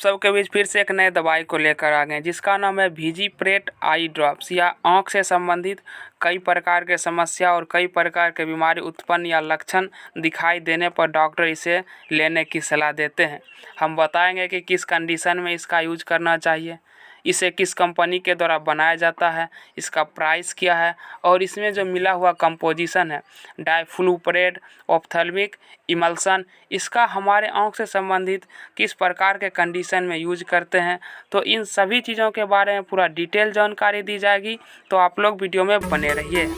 सबके बीच फिर से एक नए दवाई को लेकर आ गए जिसका नाम है विजीप्रेट आई ड्रॉप्स। या आँख से संबंधित कई प्रकार के समस्या और कई प्रकार के बीमारी उत्पन्न या लक्षण दिखाई देने पर डॉक्टर इसे लेने की सलाह देते हैं। हम बताएंगे कि किस कंडीशन में इसका यूज करना चाहिए, इसे किस कंपनी के द्वारा बनाया जाता है, इसका प्राइस क्या है और इसमें जो मिला हुआ कंपोजिशन है डाइफ्लूपरेट ऑप्थेल्मिक इमल्सन, इसका हमारे आँख से संबंधित किस प्रकार के कंडीशन में यूज करते हैं। तो इन सभी चीज़ों के बारे में पूरा डिटेल जानकारी दी जाएगी, तो आप लोग वीडियो में बने रहिए।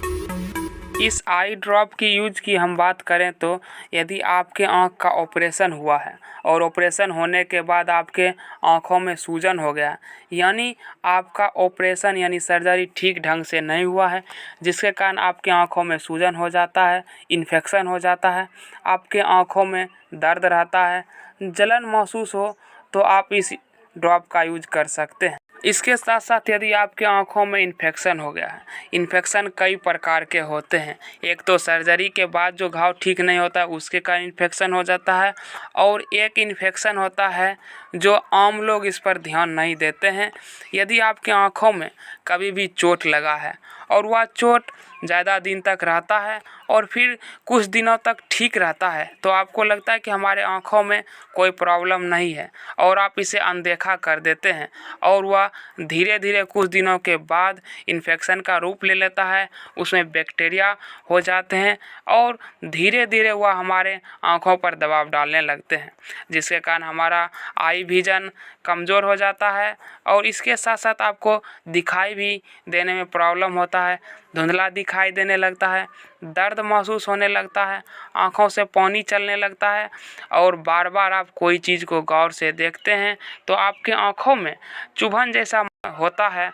इस आई ड्रॉप की यूज की हम बात करें तो यदि आपके आँख का ऑपरेशन हुआ है और ऑपरेशन होने के बाद आपके आँखों में सूजन हो गया, यानी आपका ऑपरेशन यानी सर्जरी ठीक ढंग से नहीं हुआ है, जिसके कारण आपके आँखों में सूजन हो जाता है, इन्फेक्शन हो जाता है, आपके आँखों में दर्द रहता है, जलन महसूस हो, तो आप इस ड्रॉप का यूज कर सकते हैं। इसके साथ साथ यदि आपके आँखों में इन्फेक्शन हो गया है, इन्फेक्शन कई प्रकार के होते हैं। एक तो सर्जरी के बाद जो घाव ठीक नहीं होता उसके कारण इन्फेक्शन हो जाता है, और एक इन्फेक्शन होता है जो आम लोग इस पर ध्यान नहीं देते हैं। यदि आपके आँखों में कभी भी चोट लगा है और वह चोट ज़्यादा दिन तक रहता है और फिर कुछ दिनों तक ठीक रहता है, तो आपको लगता है कि हमारे आँखों में कोई प्रॉब्लम नहीं है और आप इसे अनदेखा कर देते हैं, और वह धीरे धीरे कुछ दिनों के बाद इन्फेक्शन का रूप ले लेता है, उसमें बैक्टीरिया हो जाते हैं और धीरे धीरे वह हमारे आँखों पर दबाव डालने लगते हैं, जिसके कारण हमारा आई विजन कमज़ोर हो जाता है और इसके साथ साथ आपको दिखाई भी देने में प्रॉब्लम होता है, धुंधला दिखाई देने लगता है, दर्द महसूस होने लगता है, आँखों से पानी चलने लगता है, और बार बार आप कोई चीज़ को गौर से देखते हैं तो आपके आँखों में चुभन जैसा होता है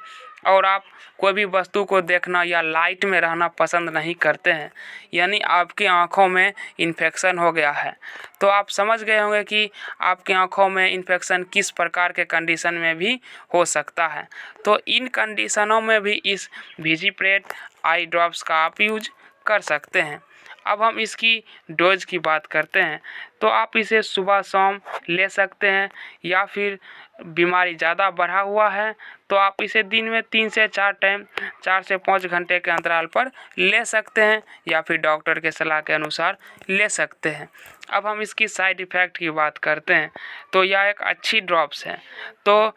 और आप कोई भी वस्तु को देखना या लाइट में रहना पसंद नहीं करते हैं, यानी आपकी आँखों में इन्फेक्शन हो गया है। तो आप समझ गए होंगे कि आपकी आँखों में इन्फेक्शन किस प्रकार के कंडीशन में भी हो सकता है। तो इन कंडीशनों में भी इस विजीप्रेट आई ड्रॉप्स का आप यूज कर सकते हैं। अब हम इसकी डोज की बात करते हैं, तो आप इसे सुबह शाम ले सकते हैं, या फिर बीमारी ज़्यादा बढ़ा हुआ है तो आप इसे दिन में 3 से 4 टाइम 4 से 5 घंटे के अंतराल पर ले सकते हैं, या फिर डॉक्टर के सलाह के अनुसार ले सकते हैं। अब हम इसकी साइड इफ़ेक्ट की बात करते हैं, तो यह एक अच्छी ड्रॉप्स है, तो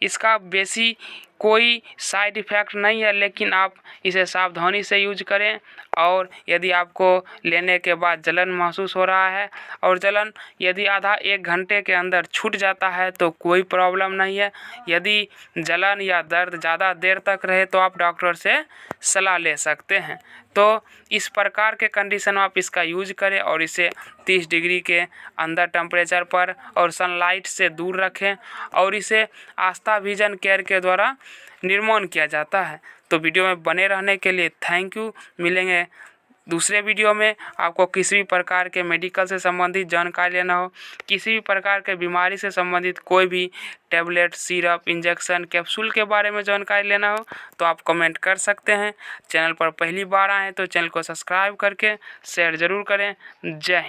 इसका बेसी कोई साइड इफ़ेक्ट नहीं है, लेकिन आप इसे सावधानी से यूज करें। और यदि आपको लेने के बाद जलन महसूस हो रहा है और जलन यदि आधा 1 घंटे के अंदर छूट जाता है तो कोई प्रॉब्लम नहीं है। यदि जलन या दर्द ज़्यादा देर तक रहे तो आप डॉक्टर से सलाह ले सकते हैं। तो इस प्रकार के कंडीशन में आप इसका यूज करें और इसे 30 डिग्री के अंदर टेम्परेचर पर और सनलाइट से दूर रखें, और इसे आस्था विजन केयर के द्वारा निर्माण किया जाता है। तो वीडियो में बने रहने के लिए थैंक यू। मिलेंगे दूसरे वीडियो में। आपको किसी भी प्रकार के मेडिकल से संबंधित जानकारी लेना हो, किसी भी प्रकार के बीमारी से संबंधित कोई भी टैबलेट, सिरप, इंजेक्शन, कैप्सूल के बारे में जानकारी लेना हो तो आप कमेंट कर सकते हैं। चैनल पर पहली बार आए तो चैनल को सब्सक्राइब करके शेयर ज़रूर करें। जय हिंद।